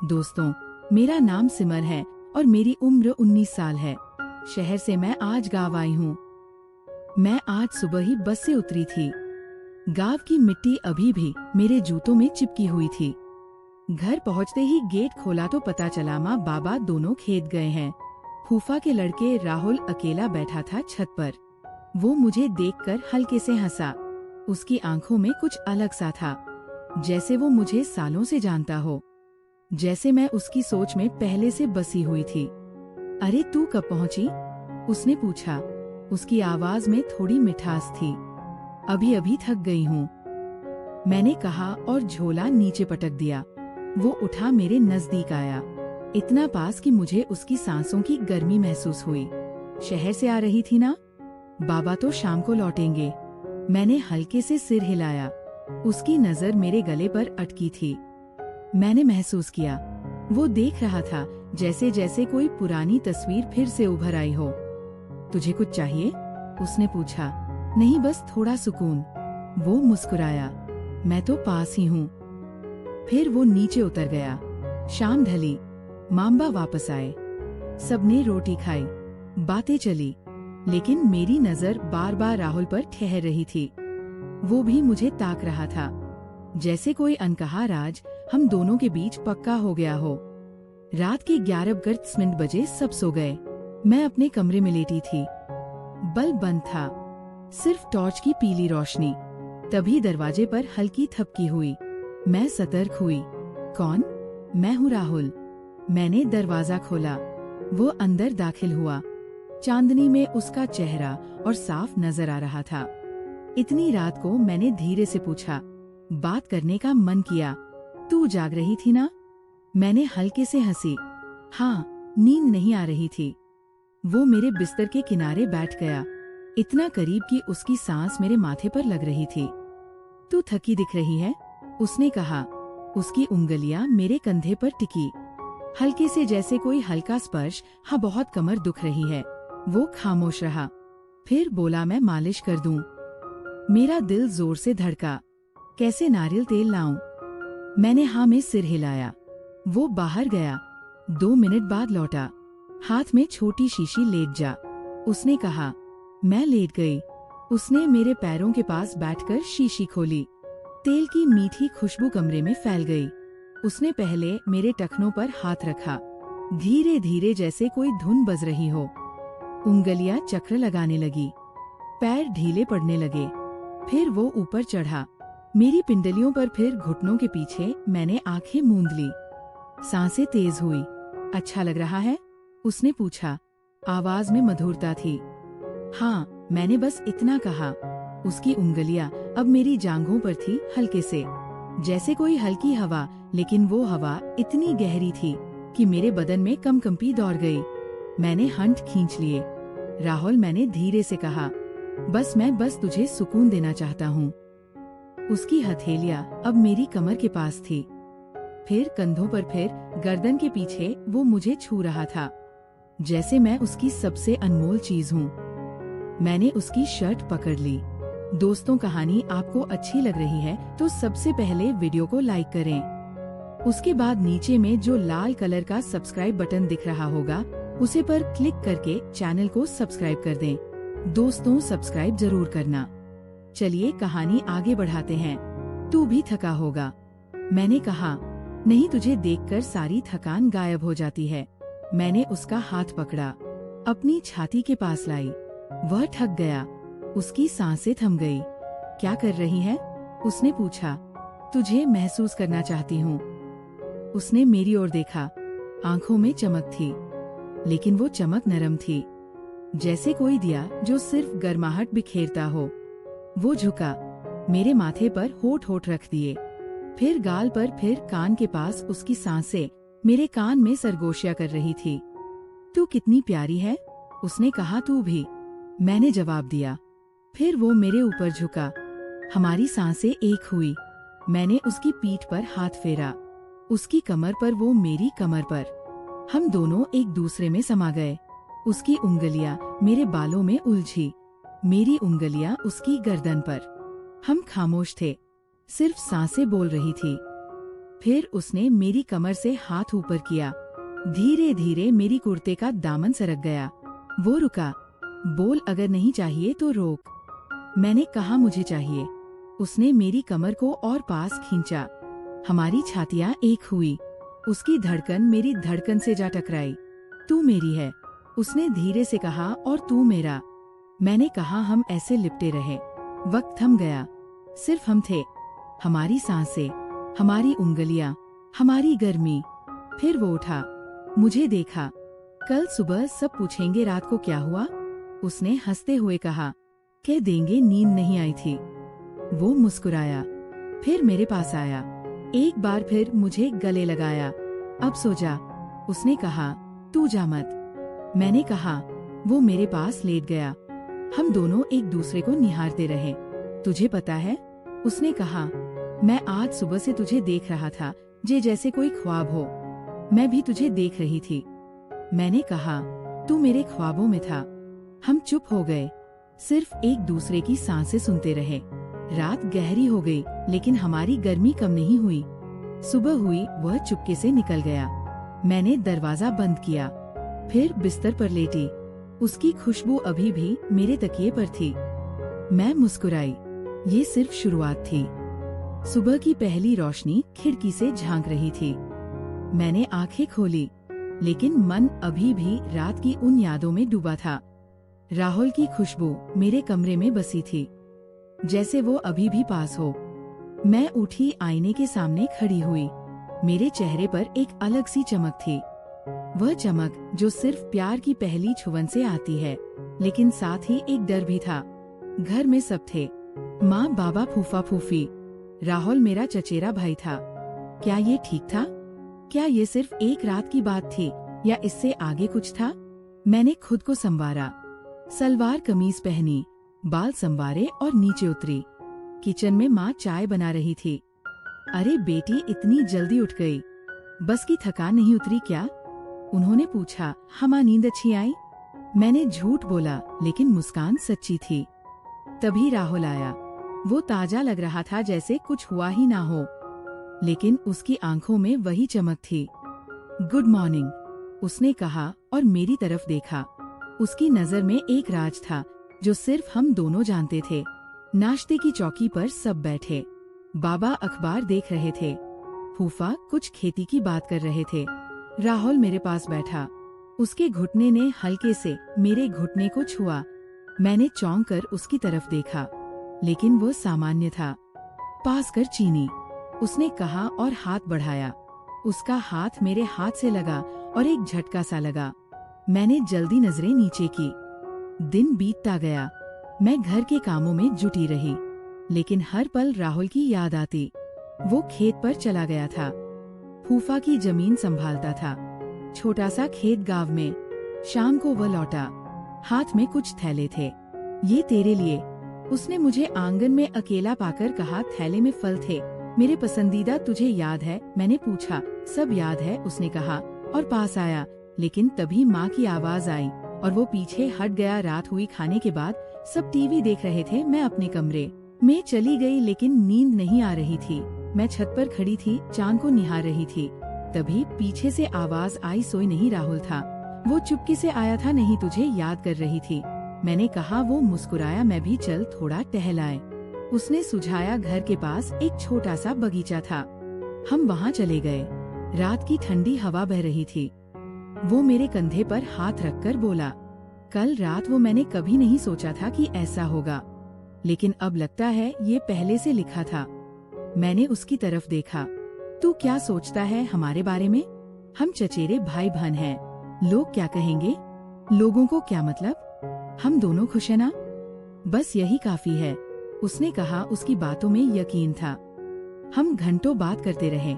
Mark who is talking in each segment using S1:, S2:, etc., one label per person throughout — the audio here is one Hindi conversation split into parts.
S1: दोस्तों, मेरा नाम सिमर है और मेरी उम्र 19 साल है। शहर से मैं आज गाँव आई हूँ। मैं आज सुबह ही बस से उतरी थी। गाँव की मिट्टी अभी भी मेरे जूतों में चिपकी हुई थी। घर पहुँचते ही गेट खोला तो पता चला माँ बाबा दोनों खेत गए हैं। फूफा के लड़के राहुल अकेला बैठा था छत पर। वो मुझे देखकर हल्के से हंसा। उसकी आंखों में कुछ अलग सा था, जैसे वो मुझे सालों से जानता हो, जैसे मैं उसकी सोच में पहले से बसी हुई थी। अरे तू कब पहुंची? उसने पूछा। उसकी आवाज में थोड़ी मिठास थी। अभी अभी थक गई हूँ, मैंने कहा और झोला नीचे पटक दिया। वो उठा मेरे नजदीक आया, इतना पास कि मुझे उसकी सांसों की गर्मी महसूस हुई। शहर से आ रही थी ना? बाबा तो शाम को लौटेंगे। मैंने हल्के से सिर हिलाया। उसकी नजर मेरे गले पर अटकी थी। मैंने महसूस किया वो देख रहा था, जैसे जैसे कोई पुरानी तस्वीर फिर से उभर आई हो। तुझे कुछ चाहिए? उसने पूछा। नहीं, बस थोड़ा सुकून। वो मुस्कुराया। मैं तो पास ही हूँ। फिर वो नीचे उतर गया। शाम ढली, माम्बा वापस आए। सबने रोटी खाई, बातें चली, लेकिन मेरी नजर बार बार राहुल पर ठहर रही थी। वो भी मुझे ताक रहा था, जैसे कोई अनकहा राज हम दोनों के बीच पक्का हो गया हो। रात के 11:30 बजे सब सो गए। मैं अपने कमरे में लेटी थी। बल्ब बंद था, सिर्फ टॉर्च की पीली रोशनी। तभी दरवाजे पर हल्की थपकी हुई। मैं सतर्क हुई। कौन? मैं हूँ राहुल। मैंने दरवाजा खोला। वो अंदर दाखिल हुआ। चांदनी में उसका चेहरा और साफ नजर आ रहा था। इतनी रात को मैंने धीरे से पूछा। बात करने का मन किया। तू जाग रही थी ना? मैंने हल्के से हंसी। हाँ, नींद नहीं आ रही थी। वो मेरे बिस्तर के किनारे बैठ गया, इतना करीब कि उसकी सांस मेरे माथे पर लग रही थी। तू थकी दिख रही है, उसने कहा। उसकी उंगलियां मेरे कंधे पर टिकी, हल्के से, जैसे कोई हल्का स्पर्श। हाँ, बहुत कमर दुख रही है। वो खामोश रहा, फिर बोला, मैं मालिश कर दूं। मेरा दिल जोर से धड़का। कैसे, नारियल तेल लाऊं? मैंने हाँ में सिर हिलाया। वो बाहर गया, 2 मिनट बाद लौटा। हाथ में छोटी शीशी। लेट जा, उसने कहा। मैं लेट गई। उसने मेरे पैरों के पास बैठकर शीशी खोली। तेल की मीठी खुशबू कमरे में फैल गई। उसने पहले मेरे टखनों पर हाथ रखा, धीरे धीरे, जैसे कोई धुन बज रही हो। उंगलियां चक्र लगाने लगी, पैर ढीले पड़ने लगे। फिर वो ऊपर चढ़ा, मेरी पिंडलियों पर, फिर घुटनों के पीछे। मैंने आंखें मूंद ली। सांसें तेज हुई। अच्छा लग रहा है? उसने पूछा। आवाज में मधुरता थी। हाँ, मैंने बस इतना कहा। उसकी उंगलियां अब मेरी जांघों पर थी, हल्के से, जैसे कोई हल्की हवा, लेकिन वो हवा इतनी गहरी थी कि मेरे बदन में कंपी दौड़ गई। मैंने हंठ खींच लिए। राहुल, मैंने धीरे से कहा, मैं बस तुझे सुकून देना चाहता हूँ। उसकी हथेलियां अब मेरी कमर के पास थी, फिर कंधों पर, फिर गर्दन के पीछे। वो मुझे छू रहा था, जैसे मैं उसकी सबसे अनमोल चीज हूँ। मैंने उसकी शर्ट पकड़ ली। दोस्तों, कहानी आपको अच्छी लग रही है तो सबसे पहले वीडियो को लाइक करें। उसके बाद नीचे में जो लाल कलर का सब्सक्राइब बटन दिख रहा होगा, उसे पर क्लिक करके चैनल को सब्सक्राइब कर दें। दोस्तों, सब्सक्राइब जरूर करना। चलिए कहानी आगे बढ़ाते हैं। तू भी थका होगा, मैंने कहा। नहीं, तुझे देखकर सारी थकान गायब हो जाती है। मैंने उसका हाथ पकड़ा, अपनी छाती के पास लाई। वह थक गया, उसकी सांसें थम गई। क्या कर रही है? उसने पूछा। तुझे महसूस करना चाहती हूँ। उसने मेरी ओर देखा। आंखों में चमक थी, लेकिन वो चमक नरम थी, जैसे कोई दिया जो सिर्फ गर्माहट बिखेरता हो। वो झुका, मेरे माथे पर होठ रख दिए, फिर गाल पर, फिर कान के पास। उसकी सांसें मेरे कान में सरगोशियां कर रही थी। तू कितनी प्यारी है, उसने कहा। तू भी, मैंने जवाब दिया। फिर वो मेरे ऊपर झुका, हमारी सांसें एक हुई। मैंने उसकी पीठ पर हाथ फेरा, उसकी कमर पर, वो मेरी कमर पर। हम दोनों एक दूसरे में समा गए। उसकी उंगलियां मेरे बालों में उलझी, मेरी उंगलियां उसकी गर्दन पर। हम खामोश थे, सिर्फ सांसें बोल रही थी। फिर उसने मेरी कमर से हाथ ऊपर किया। धीरे धीरे मेरी कुर्ते का दामन सरक गया। वो रुका। बोल, अगर नहीं चाहिए तो रोक। मैंने कहा मुझे चाहिए। उसने मेरी कमर को और पास खींचा। हमारी छातियां एक हुई। उसकी धड़कन मेरी धड़कन से जा टकराई। तू मेरी है, उसने धीरे से कहा, और तू मेरा। मैंने कहा हम ऐसे लिपटे रहे। वक्त थम गया। सिर्फ हम थे, हमारी सांसें, हमारी उंगलियां, हमारी गर्मी। फिर वो उठा, मुझे देखा। कल सुबह सब पूछेंगे रात को क्या हुआ। उसने हंसते हुए कहा, कह देंगे नींद नहीं आई थी। वो मुस्कुराया, फिर मेरे पास आया। एक बार फिर मुझे गले लगाया। अब सो जा, उसने कहा, तू जा मत। मैंने कहा। वो मेरे पास लेट गया। हम दोनों एक दूसरे को निहारते रहे। तुझे पता है, उसने कहा, मैं आज सुबह से तुझे देख रहा था, जैसे कोई ख्वाब हो। मैं भी तुझे देख रही थी। मैंने कहा, तू मेरे ख्वाबों में था। हम चुप हो गए, सिर्फ एक दूसरे की सांसें सुनते रहे। रात गहरी हो गई, लेकिन हमारी गर्मी कम नहीं हुई। सुबह हुई, वह चुपके से निकल गया। मैंने दरवाजा बंद किया, फिर बिस्तर पर लेटी। उसकी खुशबू अभी भी मेरे तकिए पर थी। मैं मुस्कुराई। ये सिर्फ शुरुआत थी। सुबह की पहली रोशनी खिड़की से झांक रही थी। मैंने आंखें खोली, लेकिन मन अभी भी रात की उन यादों में डूबा था। राहुल की खुशबू मेरे कमरे में बसी थी, जैसे वो अभी भी पास हो। मैं उठी, आईने के सामने खड़ी हुई। मेरे चेहरे पर एक अलग सी चमक थी। वह चमक जो सिर्फ प्यार की पहली छुवन से आती है, लेकिन साथ ही एक डर भी था। घर में सब थे, माँ, बाबा, फूफा, फूफी। राहुल मेरा चचेरा भाई था। क्या ये ठीक था? क्या ये सिर्फ एक रात की बात थी, या इससे आगे कुछ था? मैंने खुद को संवारा। सलवार कमीज पहनी, बाल संवारे और नीचे उतरी। किचन में माँ चाय बना रही थी। अरे बेटी, इतनी जल्दी उठ गई, बस की थकान नहीं उतरी क्या? उन्होंने पूछा। हमारी नींद अच्छी आई? मैंने झूठ बोला, लेकिन मुस्कान सच्ची थी। तभी राहुल आया। वो ताजा लग रहा था, जैसे कुछ हुआ ही ना हो, लेकिन उसकी आंखों में वही चमक थी। गुड मॉर्निंग, उसने कहा और मेरी तरफ देखा। उसकी नजर में एक राज था जो सिर्फ हम दोनों जानते थे। नाश्ते की चौकी पर सब बैठे। बाबा अखबार देख रहे थे, फूफा कुछ खेती की बात कर रहे थे। राहुल मेरे पास बैठा। उसके घुटने ने हल्के से मेरे घुटने को छुआ। मैंने चौंक कर उसकी तरफ देखा, लेकिन वो सामान्य था। पास कर चीनी, उसने कहा और हाथ बढ़ाया। उसका हाथ मेरे हाथ से लगा और एक झटका सा लगा। मैंने जल्दी नजरें नीचे की। दिन बीतता गया। मैं घर के कामों में जुटी रही, लेकिन हर पल राहुल की याद आती। वो खेत पर चला गया था, फूफा की जमीन संभालता था। छोटा सा खेत गांव में। शाम को वह लौटा, हाथ में कुछ थैले थे। ये तेरे लिए, उसने मुझे आंगन में अकेला पाकर कहा। थैले में फल थे, मेरे पसंदीदा। तुझे याद है? मैंने पूछा। सब याद है, उसने कहा और पास आया। लेकिन तभी माँ की आवाज आई और वो पीछे हट गया। रात हुई। खाने के बाद सब टीवी देख रहे थे। मैं अपने कमरे में चली गई, लेकिन नींद नहीं आ रही थी। मैं छत पर खड़ी थी, चांद को निहार रही थी। तभी पीछे से आवाज आई। सोई नहीं? राहुल था। वो चुपके से आया था। नहीं, तुझे याद कर रही थी, मैंने कहा। वो मुस्कुराया। मैं भी चल थोड़ा टहलाए, उसने सुझाया। घर के पास एक छोटा सा बगीचा था, हम वहाँ चले गए। रात की ठंडी हवा बह रही थी। वो मेरे कंधे पर हाथ रखकर बोला, कल रात वो मैंने कभी नहीं सोचा था कि ऐसा होगा, लेकिन अब लगता है ये पहले से लिखा था। मैंने उसकी तरफ देखा। तू क्या सोचता है हमारे बारे में? हम चचेरे भाई बहन हैं। लोग क्या कहेंगे? लोगों को क्या मतलब? हम दोनों खुश हैं ना? बस यही काफी है, उसने कहा। उसकी बातों में यकीन था। हम घंटों बात करते रहे।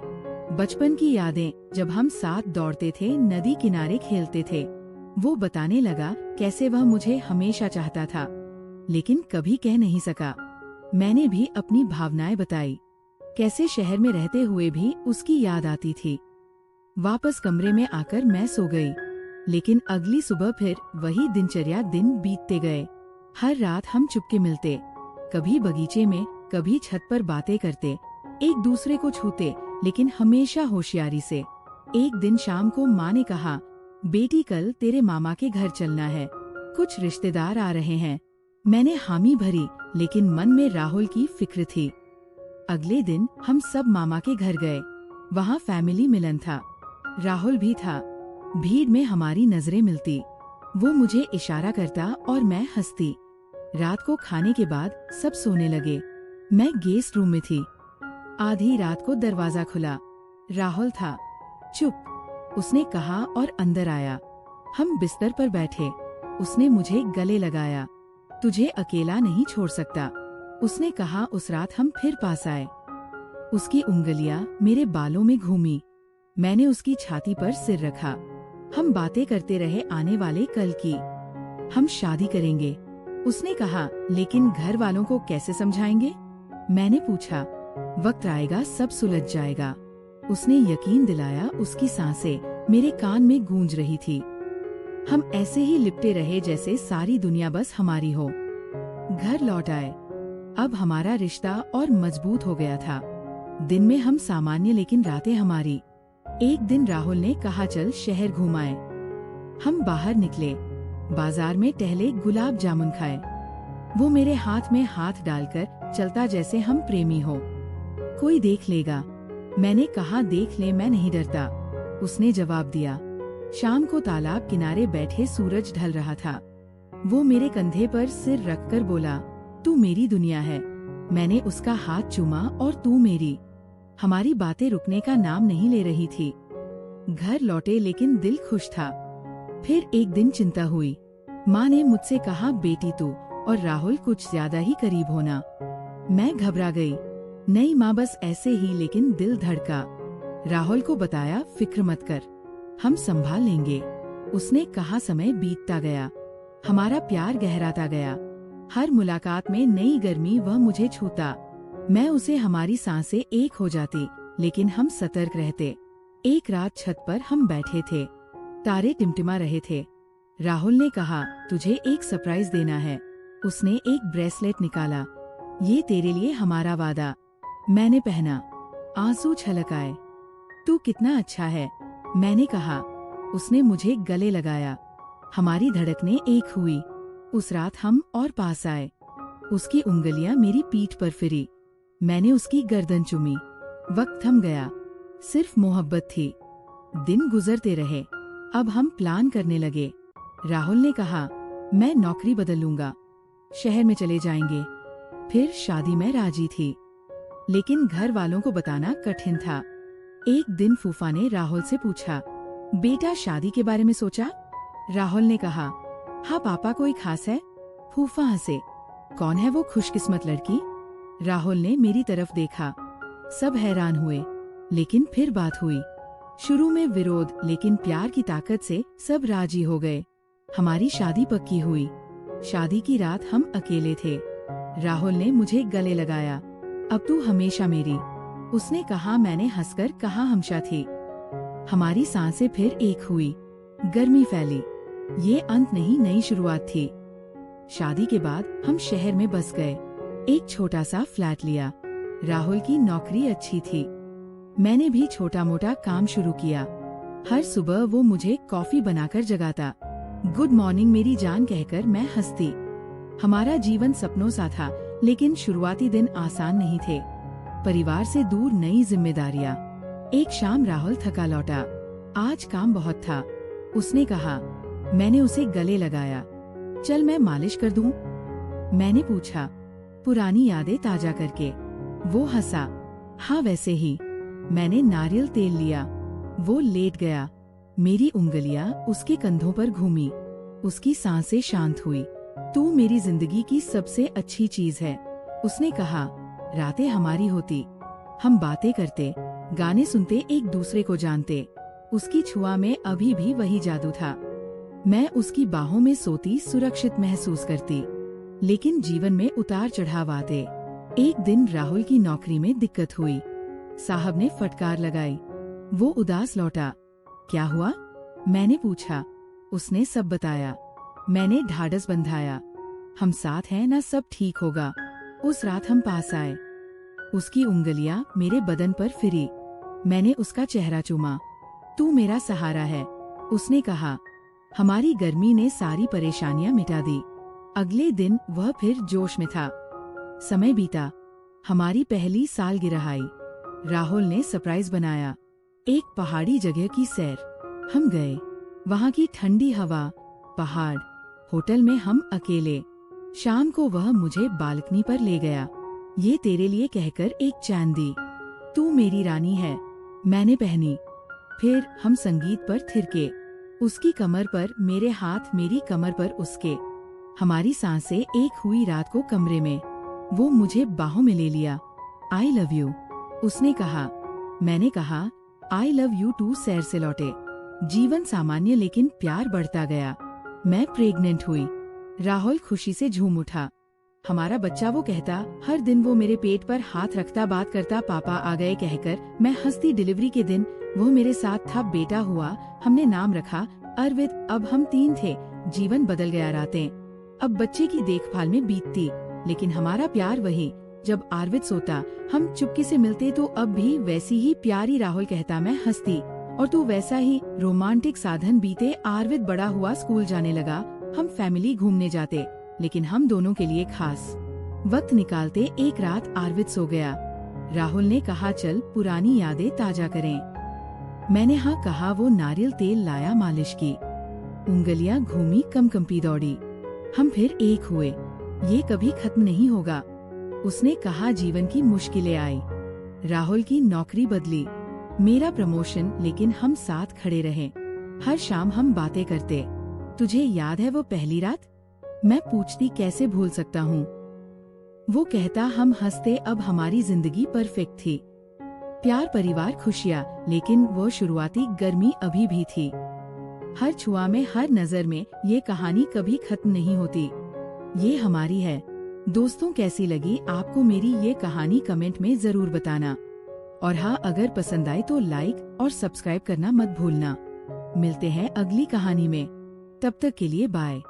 S1: बचपन की यादें, जब हम साथ दौड़ते थे, नदी किनारे खेलते थे। वो बताने लगा कैसे वह मुझे हमेशा चाहता था, लेकिन कभी कह नहीं सका। मैंने भी अपनी भावनाएं बताई, कैसे शहर में रहते हुए भी उसकी याद आती थी। वापस कमरे में आकर मैं सो गई, लेकिन अगली सुबह फिर वही दिनचर्या। दिन बीतते गए। हर रात हम चुपके मिलते, कभी बगीचे में, कभी छत पर बातें करते, एक दूसरे को छूते, लेकिन हमेशा होशियारी से। एक दिन शाम को माँ ने कहा, बेटी कल तेरे मामा के घर चलना है, कुछ रिश्तेदार आ रहे हैं। मैंने हामी भरी, लेकिन मन में राहुल की फिक्र थी। अगले दिन हम सब मामा के घर गए। वहाँ फैमिली मिलन था, राहुल भी था। भीड़ में हमारी नजरें मिलती, वो मुझे इशारा करता और मैं हंसती। रात को खाने के बाद सब सोने लगे। मैं गेस्ट रूम में थी। आधी रात को दरवाजा खुला, राहुल था। चुप, उसने कहा और अंदर आया। हम बिस्तर पर बैठे। उसने मुझे गले लगाया। तुझे अकेला नहीं छोड़ सकता, उसने कहा। उस रात हम फिर पास आए। उसकी उंगलियां मेरे बालों में घूमी। मैंने उसकी छाती पर सिर रखा। हम बातें करते रहे आने वाले कल की। हम शादी करेंगे, उसने कहा। लेकिन घर वालों को कैसे समझाएंगे? मैंने पूछा। वक्त आएगा, सब सुलझ जाएगा, उसने यकीन दिलाया। उसकी सांसें मेरे कान में गूंज रही थी। हम ऐसे ही लिपटे रहे जैसे सारी दुनिया बस हमारी हो। घर लौट आए। अब हमारा रिश्ता और मजबूत हो गया था। दिन में हम सामान्य, लेकिन रातें हमारी। एक दिन राहुल ने कहा, चल शहर घुमाएं। हम बाहर निकले, बाजार में टहले, गुलाब जामुन खाए। वो मेरे हाथ में हाथ डालकर चलता जैसे हम प्रेमी हो। कोई देख लेगा, मैंने कहा। देख ले, मैं नहीं डरता, उसने जवाब दिया। शाम को तालाब किनारे बैठे सूरज ढल रहा था। वो मेरे कंधे पर सिर रखकर बोला, तू मेरी दुनिया है। मैंने उसका हाथ चूमा और तू मेरी। हमारी बातें रुकने का नाम नहीं ले रही थी। घर लौटे, लेकिन दिल खुश था। फिर एक दिन चिंता हुई। माँ ने मुझसे कहा, बेटी तू और राहुल कुछ ज्यादा ही करीब होना। मैं घबरा गई। नहीं माँ, बस ऐसे ही, लेकिन दिल धड़का। राहुल को बताया, फिक्र मत कर, हम संभाल लेंगे, उसने कहा। समय बीतता गया, हमारा प्यार गहराता गया। हर मुलाकात में नई गर्मी, वह मुझे छूता, मैं उसे। हमारी सांसें एक हो जाती, लेकिन हम सतर्क रहते। एक रात छत पर हम बैठे थे, तारे टिमटिमा रहे थे। राहुल ने कहा, तुझे एक सरप्राइज देना है। उसने एक ब्रेसलेट निकाला। ये तेरे लिए, हमारा वादा। मैंने पहना, आंसू छलक आए। तू कितना अच्छा है, मैंने कहा। उसने मुझे गले लगाया। हमारी धड़कनें एक हुई। उस रात हम और पास आए। उसकी उंगलियां मेरी पीठ पर फिरी। मैंने उसकी गर्दन चूमी। वक्त थम गया, सिर्फ मोहब्बत थी। दिन गुजरते रहे। अब हम प्लान करने लगे। राहुल ने कहा, मैं नौकरी बदल लूंगा, शहर में चले जाएंगे। फिर शादी में राजी थी, लेकिन घर वालों को बताना कठिन था। एक दिन फूफा ने राहुल से पूछा, बेटा शादी के बारे में सोचा? राहुल ने कहा, हाँ पापा, कोई खास है? फूफा हंसे। कौन है वो खुशकिस्मत लड़की? राहुल ने मेरी तरफ देखा। सब हैरान हुए, लेकिन फिर बात हुई। शुरू में विरोध, लेकिन प्यार की ताकत से सब राजी हो गए। हमारी शादी पक्की हुई। शादी की रात हम अकेले थे। राहुल ने मुझे गले लगाया। अब तू हमेशा मेरी, उसने कहा। मैंने हंसकर कहा, हमेशा थी। हमारी सांसें फिर एक हुई। गर्मी फैली। ये अंत नहीं, नई शुरुआत थी। शादी के बाद हम शहर में बस गए। एक छोटा सा फ्लैट लिया। राहुल की नौकरी अच्छी थी। मैंने भी छोटा मोटा काम शुरू किया। हर सुबह वो मुझे कॉफी बनाकर जगाता। गुड मॉर्निंग मेरी जान कहकर मैं हंसती। हमारा जीवन सपनों सा था, लेकिन शुरुआती दिन आसान नहीं थे। परिवार से दूर, नई जिम्मेदारियां। एक शाम राहुल थका लौटा। आज काम बहुत था, उसने कहा। मैंने उसे गले लगाया। चल मैं मालिश कर दूं? मैंने पूछा, पुरानी यादें ताजा करके। वो हंसा। हाँ वैसे ही। मैंने नारियल तेल लिया। वो लेट गया। मेरी उंगलियां उसके कंधों पर घूमी। उसकी सांसें शांत हुई। तू मेरी जिंदगी की सबसे अच्छी चीज है, उसने कहा। रातें हमारी होती, हम बातें करते, गाने सुनते, एक दूसरे को जानते। उसकी छुआ में अभी भी वही जादू था। मैं उसकी बाहों में सोती, सुरक्षित महसूस करती। लेकिन जीवन में उतार चढ़ाव आते। एक दिन राहुल की नौकरी में दिक्कत हुई। साहब ने फटकार लगाई। वो उदास लौटा। क्या हुआ? मैंने पूछा। उसने सब बताया। मैंने ढाढ़स बंधाया। हम साथ हैं ना, सब ठीक होगा। उस रात हम पास आए। उसकी उंगलियां मेरे बदन पर फिरी। मैंने उसका चेहरा चूमा। तू मेरा सहारा है, उसने कहा। हमारी गर्मी ने सारी परेशानियां मिटा दी। अगले दिन वह फिर जोश में था। समय बीता, हमारी पहली सालगिरह आई। राहुल ने सरप्राइज बनाया, एक पहाड़ी जगह की सैर। हम गए, वहाँ की ठंडी हवा, पहाड़, होटल में हम अकेले। शाम को वह मुझे बालकनी पर ले गया। ये तेरे लिए कहकर एक चैन दी। तू मेरी रानी है, मैंने पहनी। फिर हम संगीत पर थिरके, उसकी कमर पर मेरे हाथ, मेरी कमर पर उसके। हमारी सांसें एक हुई रात को कमरे में। वो मुझे बाहों में ले लिया। आई लव यू, उसने कहा। मैंने कहा, आई लव यू टू। सैर से लौटे। जीवन सामान्य लेकिन प्यार बढ़ता गया। मैं प्रेग्नेंट हुई। राहुल खुशी से झूम उठा। हमारा बच्चा, वो कहता, हर दिन वो मेरे पेट पर हाथ रखता, बात करता, पापा आ गए कहकर। मैं हंसती। डिलीवरी के दिन वो मेरे साथ था। बेटा हुआ, हमने नाम रखा अरविंद। अब हम 3 थे। जीवन बदल गया। रातें अब बच्चे की देखभाल में बीतती, लेकिन हमारा प्यार वही। जब आरविद सोता, हम चुपके से मिलते तो अब भी वैसी ही प्यारी। राहुल कहता, मैं हंसती, और तू वैसा ही। रोमांटिक साधन बीते। आरविद बड़ा हुआ, स्कूल जाने लगा। हम फैमिली घूमने जाते, लेकिन हम दोनों के लिए खास वक्त निकालते। एक रात आरविद सो गया। राहुल ने कहा, चल पुरानी यादें ताजा करें। मैंने हाँ कहा। वो नारियल तेल लाया, मालिश की। उंगलियां घूमी, कंपी दौड़ी। हम फिर एक हुए। ये कभी खत्म नहीं होगा, उसने कहा। जीवन की मुश्किलें आई। राहुल की नौकरी बदली, मेरा प्रमोशन, लेकिन हम साथ खड़े रहे। हर शाम हम बातें करते। तुझे याद है वो पहली रात? मैं पूछती, कैसे भूल सकता हूँ। वो कहता, हम हंसते। अब हमारी जिंदगी परफेक्ट थी। प्यार, परिवार, खुशियाँ, लेकिन वो शुरुआती गर्मी अभी भी थी। हर छुआ में, हर नजर में। ये कहानी कभी खत्म नहीं होती। ये हमारी है। दोस्तों, कैसी लगी आपको मेरी ये कहानी? कमेंट में जरूर बताना। और हाँ, अगर पसंद आए तो लाइक और सब्सक्राइब करना मत भूलना। मिलते हैं अगली कहानी में। तब तक के लिए बाय।